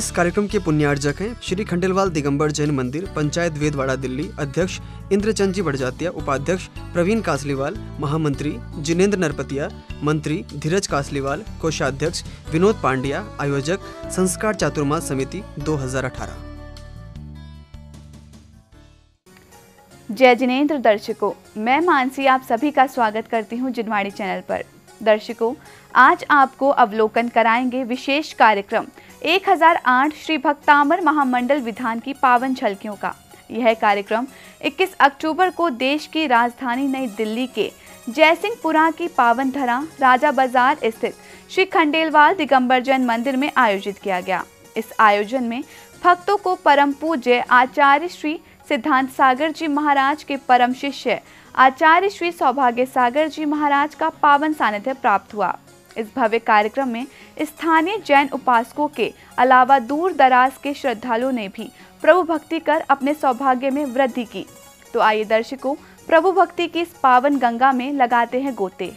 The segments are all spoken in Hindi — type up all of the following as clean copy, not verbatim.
इस कार्यक्रम के पुण्यार्जक हैं श्री खंडेलवाल दिगंबर जैन मंदिर, पंचायत वेदवाड़ा, दिल्ली। अध्यक्ष इंद्रचंद जी बड़जात्या, उपाध्यक्ष प्रवीण कासलीवाल, महामंत्री जिनेंद्र नरपतिया, मंत्री धीरज कासलीवाल, कोषाध्यक्ष विनोद पांड्या, आयोजक संस्कार चातुर्मास समिति 2018। जय जिनेंद्र दर्शकों, मैं मानसी आप सभी का स्वागत करती हूं जिनवाणी चैनल पर। दर्शकों, आज आपको अवलोकन कराएंगे विशेष कार्यक्रम 1008 श्री भक्तामर महामंडल विधान की पावन झलकियों का। यह कार्यक्रम 21 अक्टूबर को देश की राजधानी नई दिल्ली के जयसिंहपुरा की पावन धरा राजा बाजार स्थित श्री खंडेलवाल दिगंबर जैन मंदिर में आयोजित किया गया। इस आयोजन में भक्तों को परम पूज्य आचार्य श्री सिद्धांत सागर जी महाराज के परम शिष्य आचार्य श्री सौभाग्य सागर जी महाराज का पावन सानिध्य प्राप्त हुआ। इस भव्य कार्यक्रम में स्थानीय जैन उपासकों के अलावा दूर दराज के श्रद्धालुओं ने भी प्रभु भक्ति कर अपने सौभाग्य में वृद्धि की। तो आइए दर्शकों, प्रभु भक्ति की इस पावन गंगा में लगाते हैं गोते।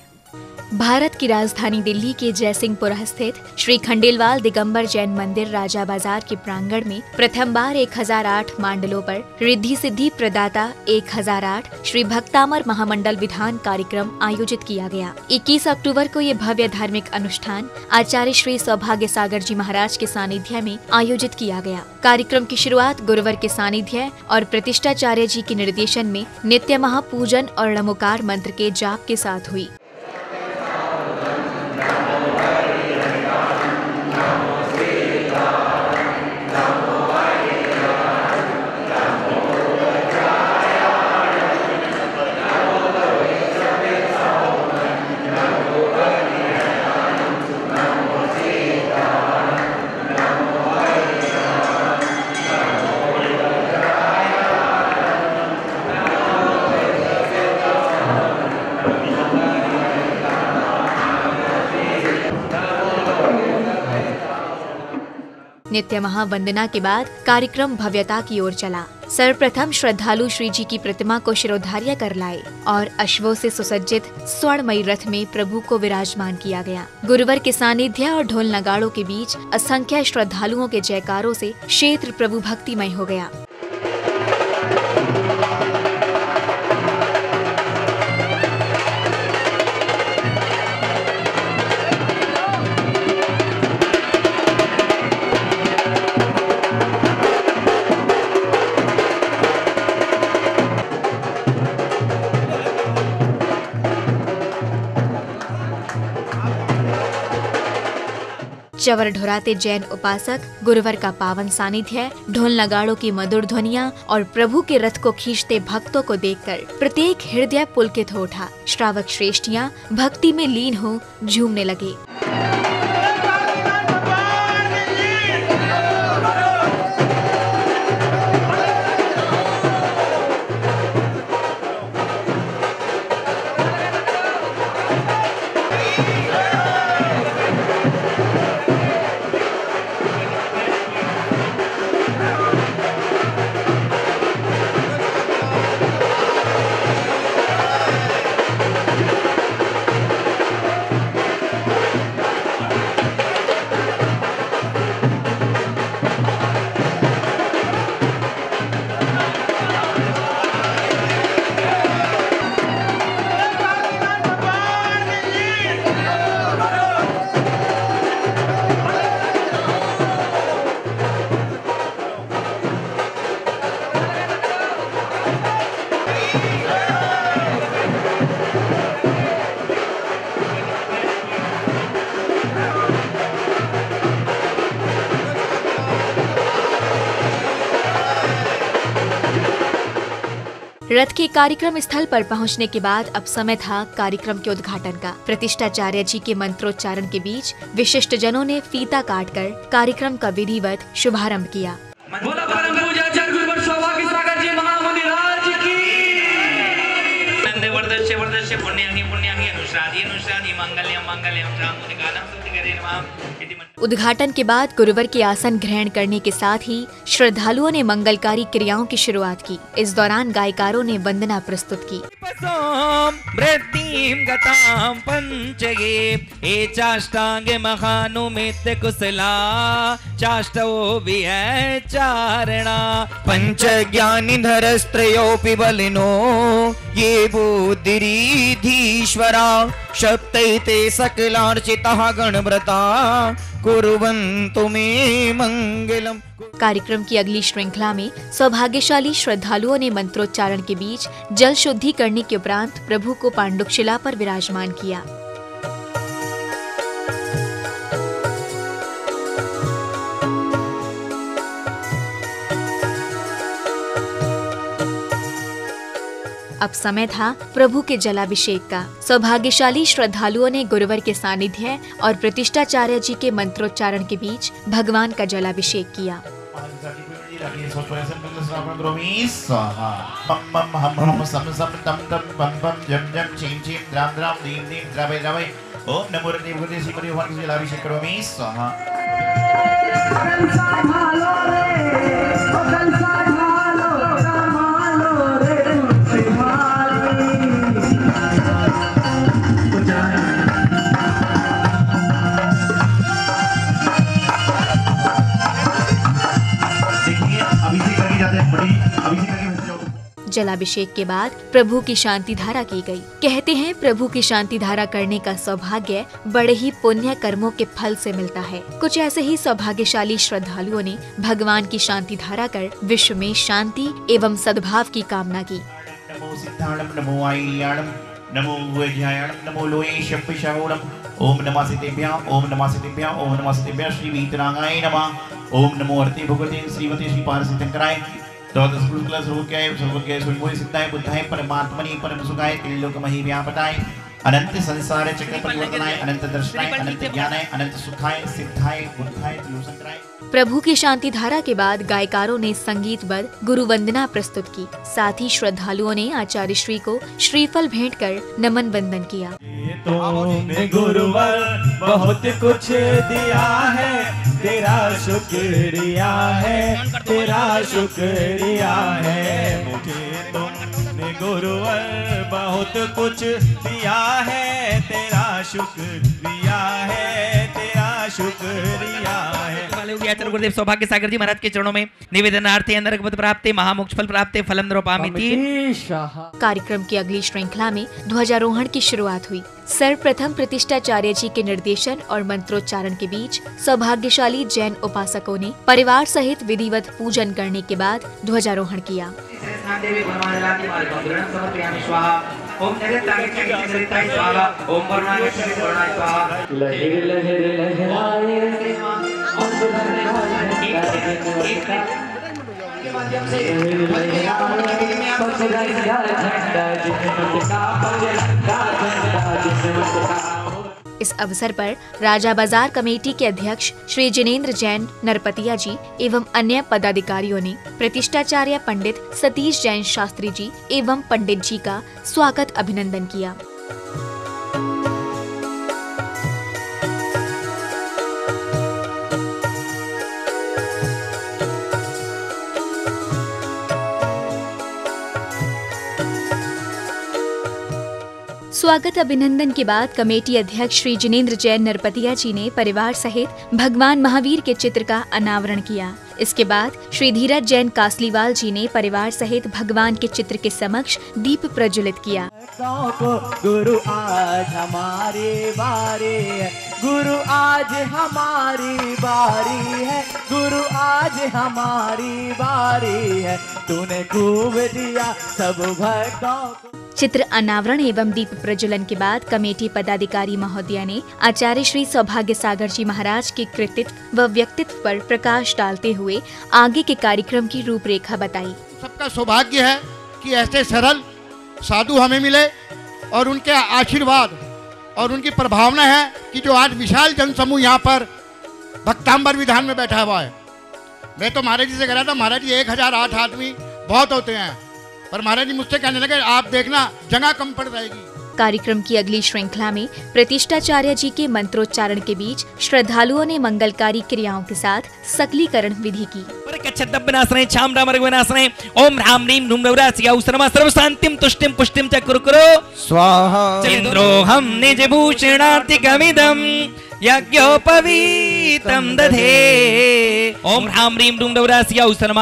भारत की राजधानी दिल्ली के जयसिंहपुरा स्थित श्री खंडेलवाल दिगंबर जैन मंदिर राजा बाजार के प्रांगण में प्रथम बार 1008 मांडलों पर रिद्धि सिद्धि प्रदाता 1008 श्री भक्तामर महामंडल विधान कार्यक्रम आयोजित किया गया। 21 अक्टूबर को ये भव्य धार्मिक अनुष्ठान आचार्य श्री सौभाग्य सागर जी महाराज के सानिध्य में आयोजित किया गया। कार्यक्रम की शुरुआत गुरुवर के सानिध्य और प्रतिष्ठाचार्य जी के निर्देशन में नित्य महापूजन और नमोकार मंत्र के जाप के साथ हुई। नित्य महावंदना के बाद कार्यक्रम भव्यता की ओर चला। सर्वप्रथम श्रद्धालु श्री जी की प्रतिमा को शिरोधार्य कर लाए और अश्वों से सुसज्जित स्वर्णमयी रथ में प्रभु को विराजमान किया गया। गुरुवर के सानिध्य और ढोल नगाड़ों के बीच असंख्य श्रद्धालुओं के जयकारों से क्षेत्र प्रभु भक्तिमय हो गया। चवर ढुराते जैन उपासक गुरुवर का पावन सानिध्य, ढोल नगाड़ों की मधुर ध्वनियाँ और प्रभु के रथ को खींचते भक्तों को देखकर प्रत्येक हृदय पुलकित हो उठा। श्रावक श्रेष्ठियाँ भक्ति में लीन हो झूमने लगे। रथ के कार्यक्रम स्थल पर पहुंचने के बाद अब समय था कार्यक्रम के उद्घाटन का। प्रतिष्ठाचार्य जी के मंत्रोच्चारण के बीच विशिष्ट जनों ने फीता काटकर कार्यक्रम का विधिवत शुभारंभ किया। बोला परम पूज्य आचार्य गुरुवर सौभाग्य सागर जी महामुनि राज की। वर्धस्य वर्धस्य पुण्यानि पुण्यानि अनुश्रादी मंगल्यम शांतिकालं स्तुतिकरे नमः इति उद्घाटन के बाद गुरुवर के आसन ग्रहण करने के साथ ही श्रद्धालुओं ने मंगलकारी क्रियाओं की शुरुआत की। इस दौरान गायकारों ने वंदना प्रस्तुत की। वृद्धिं गतां पंचये एचाष्टांगे महानुमित कुशला चाष्टो विचारणा पंच ज्ञानिधरस्त्रयोऽपि बलिनो ये बुद्धिरीधीश्वरा सप्तैते सकलार्चिताः गणव्रता कुर्वन्तु मे मंगलम्। कार्यक्रम की अगली श्रृंखला में सौभाग्यशाली श्रद्धालुओं ने मंत्रोच्चारण के बीच जल शुद्धि करने के उपरांत प्रभु को पांडुशिला पर विराजमान किया। अब समय था प्रभु के जलाभिषेक का। सौभाग्यशाली श्रद्धालुओं ने गुरुवर के सानिध्य और प्रतिष्ठाचार्य जी के मंत्रोच्चारण के बीच भगवान का जलाभिषेक किया। ओम नमो देवगुरुदेव श्री भगवान के जलाभिषेक करोमि स्वाहा। जलाभिषेक के बाद प्रभु की शांति धारा की गई। कहते हैं प्रभु की शांति धारा करने का सौभाग्य बड़े ही पुण्य कर्मों के फल से मिलता है। कुछ ऐसे ही सौभाग्यशाली श्रद्धालुओं ने भगवान की शांति धारा कर विश्व में शांति एवं सद्भाव की कामना की। नमो सिद्धाणम नमो आईयाणम नमो वैद्यायणम नमो लोये शप्पिशावणम ओम नमः सिद्धिभ्याम ओम नमः सिद्धिभ्याम ओम नमः सिद्धिभ्याम श्री वीतरागाय नमः ओम नमो अर्ते भगवते श्रीमते श्री पारसिद्धंकराय सर्वज्ञाय सुरभोय सिद्धाय बुद्धाय परमात्मनि परम सुखाय त्रिलोकमहि व्यापताय अनंत संसार चक्र परिवर्तनाय अनंत दर्शनाय अनंत ज्ञानाय अनंत सुखाय सिद्धाय बुद्धाय त्रिलोकंकराय। प्रभु की शांति धारा के बाद गायकारों ने संगीतबद्ध गुरु वंदना प्रस्तुत की। साथ ही श्रद्धालुओं ने आचार्य श्री को श्रीफल भेंट कर नमन वंदन किया। तुमने गुरुवर बहुत कुछ दिया है, तेरा शुक्रिया है, तेरा शुक्रिया है। मुझे तुमने गुरुवर बहुत कुछ दिया है, तेरा शुक्रिया है, तेरा शुक्रिया है। आचार्य गुरुदेव सौभाग्य सागर जी महाराज के चरणों में निवेदनार्थे नरक पद प्राप्ति महामोक्ष फल प्राप्ति फलम नरोपामिति। कार्यक्रम की अगली श्रृंखला में ध्वजारोहण की शुरुआत हुई। सर्वप्रथम प्रतिष्ठाचार्य जी के निर्देशन और मंत्रोच्चारण के बीच सौभाग्यशाली जैन उपासकों ने परिवार सहित विधिवत पूजन करने के बाद ध्वजारोहण किया। ओम जगत्ताय स्वाहा ओम वरुणाय स्वाहा लहर लहर लहराए इस अवसर पर राजा बाजार कमेटी के अध्यक्ष श्री जिनेंद्र जैन नरपतिया जी एवं अन्य पदाधिकारियों ने प्रतिष्ठाचार्य पंडित सतीश जैन शास्त्री जी एवं पंडित जी का स्वागत अभिनंदन किया। स्वागत अभिनंदन के बाद कमेटी अध्यक्ष श्री जिनेंद्र जैन नरपतिया जी ने परिवार सहित भगवान महावीर के चित्र का अनावरण किया। इसके बाद श्री धीरज जैन कासलीवाल जी ने परिवार सहित भगवान के चित्र के समक्ष दीप प्रज्वलित किया। गुरु आज हमारी बारी है, गुरु आज हमारी बारी है, गुरु आज हमारी बारी है, तूने खूब दिया सब भक्तों को। चित्र अनावरण एवं दीप प्रज्वलन के बाद कमेटी पदाधिकारी महोदया ने आचार्य श्री सौभाग्य सागर जी महाराज के कृतित्व व व्यक्तित्व पर प्रकाश डालते हुए आगे के कार्यक्रम की रूपरेखा बताई। सबका सौभाग्य है कि ऐसे सरल साधु हमें मिले और उनके आशीर्वाद और उनकी प्रभावना है कि जो आज विशाल जनसमूह यहाँ पर भक्तांबर विधान में बैठा हुआ है। मैं तो महाराज जी से कह रहा था, महाराज जी 1008 आदमी बहुत होते हैं, पर महाराज जी मुझसे कहने लगे आप देखना जगह कम पड़ जाएगी। कार्यक्रम की अगली श्रृंखला में प्रतिष्ठाचार्य जी के मंत्रोच्चारण के बीच श्रद्धालुओं ने मंगलकारी क्रियाओं के साथ सकलीकरण विधि की। ओम ह्राम ह्रीम धूम सर्व शांतिम तुष्टिम पुष्टिम च कुरु स्वाहा चंद्रोहम निज भूषणार्तिकमिदं यज्ञोपवीतं दधे। ओम ह्राम ह्रीम धूम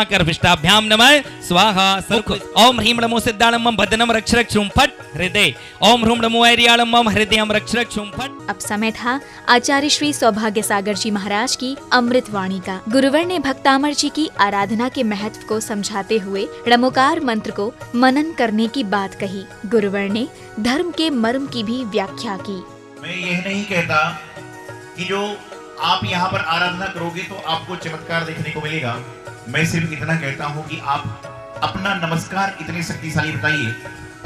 कर्भिष्टाभ्याम नमः स्वाहा सुख। ओम ह्रीम नमो सिद्धाणं मम भद्रनम रक्ष रक्षुम फट हृदय। ओम ह्रूम नमो ऐर्याणं मम हृदयं रक्ष रक्षुम फट। अब समय था आचार्य श्री सौभाग्य सागर जी महाराज की अमृत वाणी का। गुरुवर ने भक्तामर जी की आराधना के महत्व को समझाते हुए णमोकार मंत्र को मनन करने की बात कही। गुरुवर ने धर्म के मर्म की भी व्याख्या की। मैं यह नहीं कहता कि जो आप यहाँ पर आराधना करोगे तो आपको चमत्कार देखने को मिलेगा। मैं सिर्फ इतना कहता हूँ कि आप अपना नमस्कार इतने शक्तिशाली बताइए,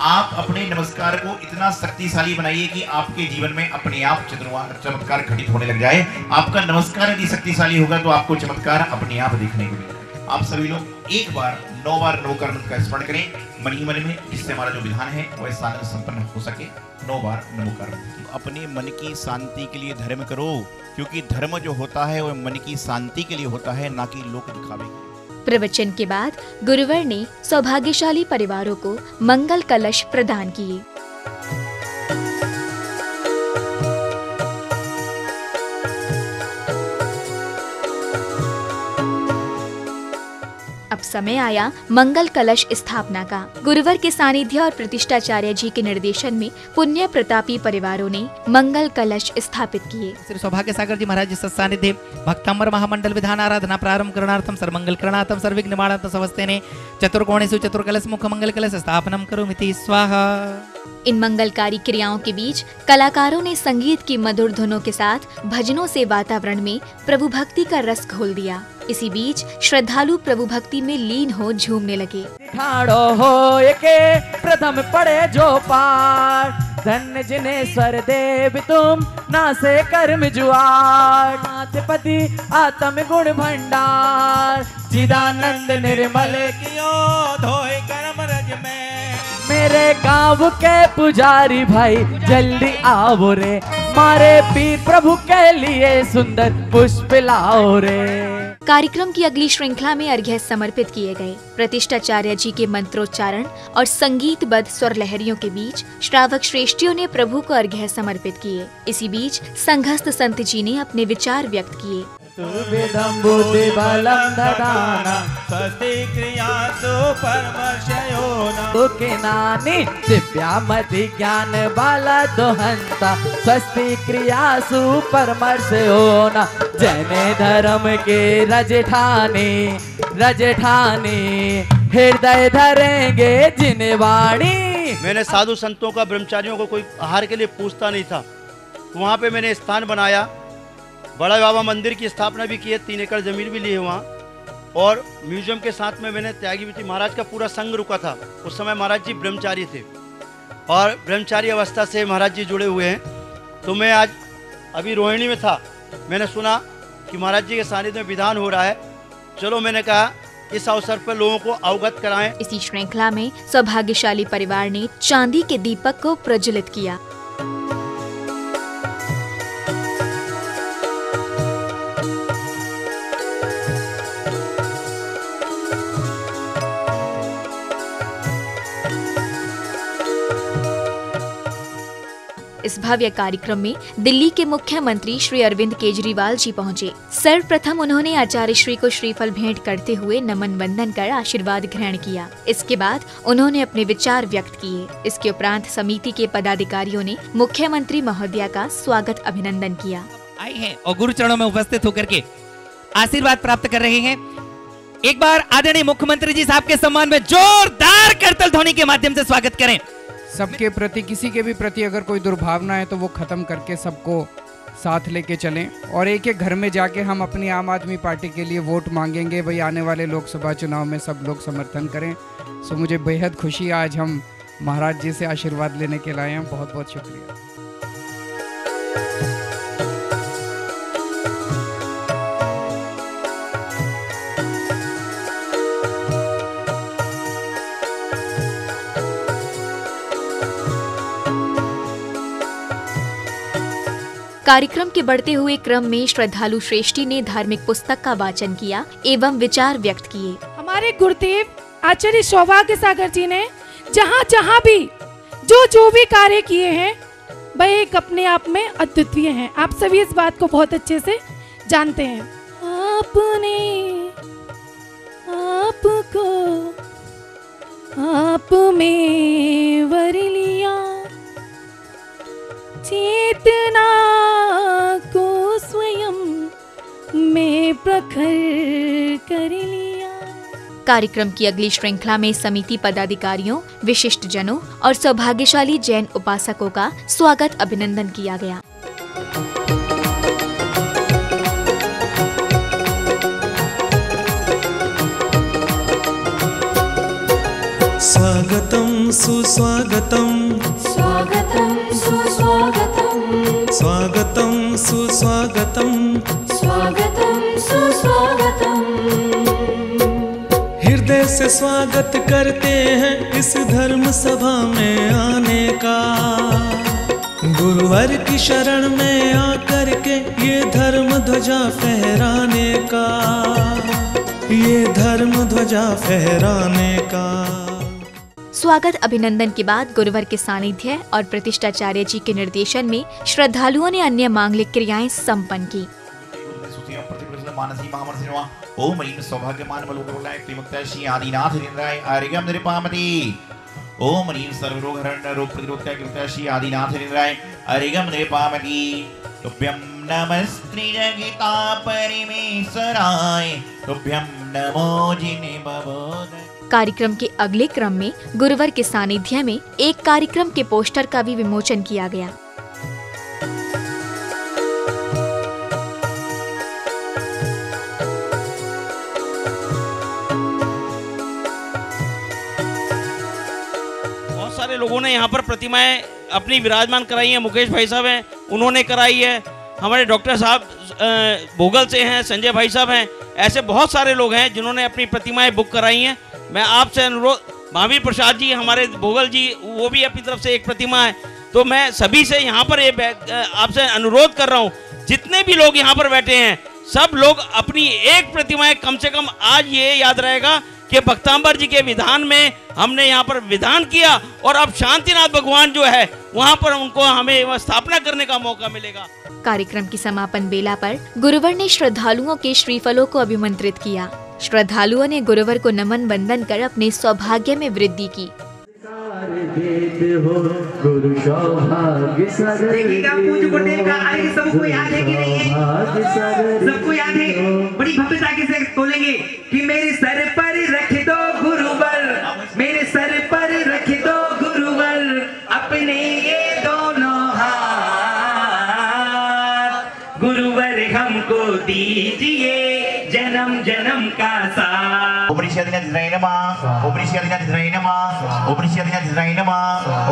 आप अपने नमस्कार को इतना शक्तिशाली बनाइए कि आपके जीवन में अपने आप चमत्कार घटित होने लग जाए। आपका नमस्कार यदि शक्तिशाली होगा तो आपको चमत्कार अपने आप देखने को मिलेगा। आप सभी लोग एक बार 9 बार नमोकार मंत्र का स्मरण करें मन ही मन में, जिससे हमारा जो विधान है वह साधन संपन्न हो सके। 9 बार नमोकार मंत्र। अपने मन की शांति के लिए धर्म करो, क्योंकि धर्म जो होता है वह मन की शांति के लिए होता है, ना कि लोक दिखावे के लिए। प्रवचन के बाद गुरुवर ने सौभाग्यशाली परिवारों को मंगल कलश प्रदान किए। अब समय आया मंगल कलश स्थापना का। गुरुवर के सानिध्य और प्रतिष्ठाचार्य जी के निर्देशन में पुण्य प्रतापी परिवारों ने मंगल कलश स्थापित किए। श्री सौभाग्य सागर जी महाराज सत्सानिध्य भक्तांबर महामंडल विधान आराधना प्रारंभ करणार्थम सर्वमंगल करणार्थम सर्वविघ्न निवारणार्थम समस्तेने चतुर्कोणेषु चतुर्कलश मुख मंगल कलश स्थापनम करोमि स्वाहा। इन मंगलकारी क्रियाओं के बीच कलाकारों ने संगीत की मधुर धुनों के साथ भजनों से वातावरण में प्रभु भक्ति का रस घोल दिया। इसी बीच श्रद्धालु प्रभु भक्ति में लीन हो झूमने लगे। ठाड़ो हो के प्रथम पड़े जो पार, धन्य जिनेश्वर देव तुम नासे कर्म जुआर। नाथपति आत्म गुण भंडार, चिदानंद निर्मल कियो धोए कर्म रज में। मेरे गांव के पुजारी भाई जल्दी आओ रे, मारे पीर प्रभु के लिए सुंदर पुष्प लाओ रे। कार्यक्रम की अगली श्रृंखला में अर्घ्य समर्पित किए गए। प्रतिष्ठाचार्य जी के मंत्रोच्चारण और संगीतबद्ध स्वर लहरियों के बीच श्रावक श्रेष्ठियों ने प्रभु को अर्घ्य समर्पित किए। इसी बीच संघस्थ संत जी ने अपने विचार व्यक्त किए। दिव्यामति ज्ञान बाला दोहंता, स्वस्ति क्रियासु परमर्श होना। जैने धर्म के रजठाने रजठाने, हृदय धरेंगे जिन वाणी। मैंने साधु संतों का ब्रह्मचारियों को कोई आहार के लिए पूछता नहीं था, वहाँ पे मैंने स्थान बनाया। बड़ा बाबा मंदिर की स्थापना भी की है, 3 एकड़ जमीन भी ली है वहाँ, और म्यूजियम के साथ में मैंने त्यागी भी थी। महाराज का पूरा संघ रुका था। उस समय महाराज जी ब्रह्मचारी थे और ब्रह्मचारी अवस्था से महाराज जी जुड़े हुए हैं। तो मैं आज अभी रोहिणी में था, मैंने सुना कि महाराज जी के सानिध्य में विधान हो रहा है। चलो मैंने कहा इस अवसर पर लोगों को अवगत कराएं। इसी श्रृंखला में सौभाग्यशाली परिवार ने चांदी के दीपक को प्रज्वलित किया। इस भव्य कार्यक्रम में दिल्ली के मुख्यमंत्री श्री अरविंद केजरीवाल जी पहुंचे। सर्वप्रथम उन्होंने आचार्य श्री को श्रीफल भेंट करते हुए नमन वंदन कर आशीर्वाद ग्रहण किया। इसके बाद उन्होंने अपने विचार व्यक्त किए। इसके उपरांत समिति के पदाधिकारियों ने मुख्यमंत्री महोदया का स्वागत अभिनंदन किया। आए हैं और गुरु चरणों में उपस्थित होकर के आशीर्वाद प्राप्त कर रहे हैं। एक बार आदरणीय मुख्यमंत्री जी साहब के सम्मान में जोरदार करतल ध्वनि के माध्यम से स्वागत करें। सबके प्रति, किसी के भी प्रति अगर कोई दुर्भावना है तो वो खत्म करके सबको साथ लेके चलें, और एक एक घर में जाके हम अपनी आम आदमी पार्टी के लिए वोट मांगेंगे। भाई आने वाले लोकसभा चुनाव में सब लोग समर्थन करें। सो मुझे बेहद खुशी है, आज हम महाराज जी से आशीर्वाद लेने के लिए आए हैं। बहुत बहुत शुक्रिया। कार्यक्रम के बढ़ते हुए क्रम में श्रद्धालु श्रेष्ठी ने धार्मिक पुस्तक का वाचन किया एवं विचार व्यक्त किए। हमारे गुरुदेव आचार्य सौभाग्य सागर जी ने जहाँ जहाँ भी जो भी कार्य किए हैं वह एक अपने आप में अद्वितीय हैं। आप सभी इस बात को बहुत अच्छे से जानते हैं। आपने आपको आप में वर लिया, चेतना को स्वयं में प्रखर कर लिया। कार्यक्रम की अगली श्रृंखला में समिति पदाधिकारियों, विशिष्ट जनों और सौभाग्यशाली जैन उपासकों का स्वागत अभिनंदन किया गया। स्वागतम सुस्वागतम, स्वागतम सुस्वागतम, स्वागतम सुस्वागतम, स्वागतम सुस्वागतम। हृदय से स्वागत करते हैं इस धर्म सभा में आने का। गुरुवर की शरण में आकर के ये धर्म ध्वजा फहराने का, ये धर्म ध्वजा फहराने का। स्वागत अभिनंदन के बाद गुरुवर के सानिध्य और प्रतिष्ठाचार्य जी के निर्देशन में श्रद्धालुओं ने अन्य मांगलिक क्रियाएं संपन्न की। ओम ह्रीं सौभाग्यमान बलोकवलाय त्रिमुक्ताश्री आदिनाथ हृदयाय आर्यगम निरपामति। ओम ह्रीं सर्वरोगहरण रोग प्रतिरोधकाय कृताश्री आदिनाथ हृदयाय आर्यगम निरपामति। तुभ्यं नमस्ते जगता परमेश्वराय, तुभ्यं नमो जिने बबोध। कार्यक्रम के अगले क्रम में गुरुवर के सानिध्य में एक कार्यक्रम के पोस्टर का भी विमोचन किया गया। बहुत सारे लोगों ने यहाँ पर प्रतिमाएं अपनी विराजमान कराई हैं। मुकेश भाई साहब हैं, उन्होंने कराई है। हमारे डॉक्टर साहब भोगल से हैं, संजय भाई साहब हैं। ऐसे बहुत सारे लोग हैं जिन्होंने अपनी प्रतिमाएं बुक कराई हैं। मैं आपसे अनुरोध, महावीर प्रसाद जी हमारे भोगल जी, वो भी अपनी तरफ से एक प्रतिमा है। तो मैं सभी से यहाँ पर आपसे अनुरोध कर रहा हूँ, जितने भी लोग यहाँ पर बैठे हैं सब लोग अपनी एक प्रतिमाएं कम से कम, आज ये याद रहेगा कि भक्तांबर जी के विधान में हमने यहाँ पर विधान किया और अब शांतिनाथ भगवान जो है वहाँ पर उनको हमें स्थापना करने का मौका मिलेगा। कार्यक्रम की समापन बेला पर गुरुवर ने श्रद्धालुओं के श्रीफलों को अभिमंत्रित किया। श्रद्धालुओं ने गुरुवर को नमन बंदन कर अपने सौभाग्य में वृद्धि की। देखिएगा पूज्य गुरुदेव का आगे सबको याद है कि नहीं है? सबको याद है। बड़ी भव्यता के साथ बोलेंगे कि मेरे सर पर रख दो गुरुवर, मेरे सर पर रख दो गुरुवर, अपने ये दोनों हाथ, गुरुवर हमको दीजिए जन्म जन्म का साथ। उपनिषदिनाथ नमः, उपनिषदिनाथ नमः, उपनिषदिनाथ नमः,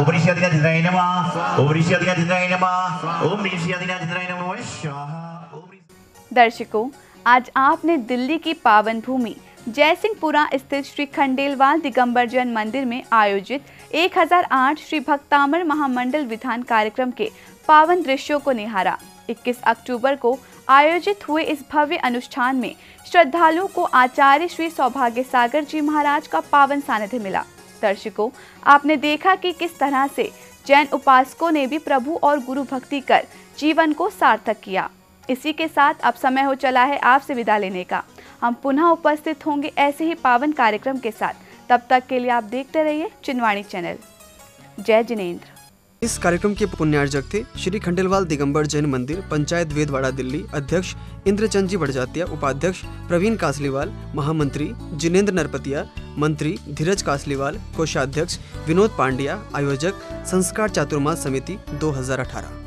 उपनिषदिनाथ नमः, उपनिषदिनाथ नमः, उपनिषदिनाथ नमः। दर्शकों, आज आपने दिल्ली की पावन भूमि जयसिंहपुरा स्थित श्री खंडेलवाल दिगंबर जैन मंदिर में आयोजित 1008 श्री भक्तामर महामंडल विधान कार्यक्रम के पावन दृश्यों को निहारा। 21 अक्टूबर को आयोजित हुए इस भव्य अनुष्ठान में श्रद्धालुओं को आचार्य श्री सौभाग्य सागर जी महाराज का पावन सानिध्य मिला। दर्शकों, आपने देखा कि किस तरह से जैन उपासकों ने भी प्रभु और गुरु भक्ति कर जीवन को सार्थक किया। इसी के साथ अब समय हो चला है आपसे विदा लेने का। हम पुनः उपस्थित होंगे ऐसे ही पावन कार्यक्रम के साथ। तब तक के लिए आप देखते रहिए चिन्वाणी चैनल। जय जिनेंद्र। इस कार्यक्रम के पुण्यार्जक थे श्री खंडेलवाल दिगंबर जैन मंदिर, पंचायत वेदवाड़ा, दिल्ली। अध्यक्ष इंद्रचंद जी बड़जात्या, उपाध्यक्ष प्रवीण कासलीवाल, महामंत्री जिनेंद्र नरपतिया, मंत्री धीरज कासलीवाल, कोषाध्यक्ष विनोद पांड्या, आयोजक संस्कार चातुर्मास समिति 2018।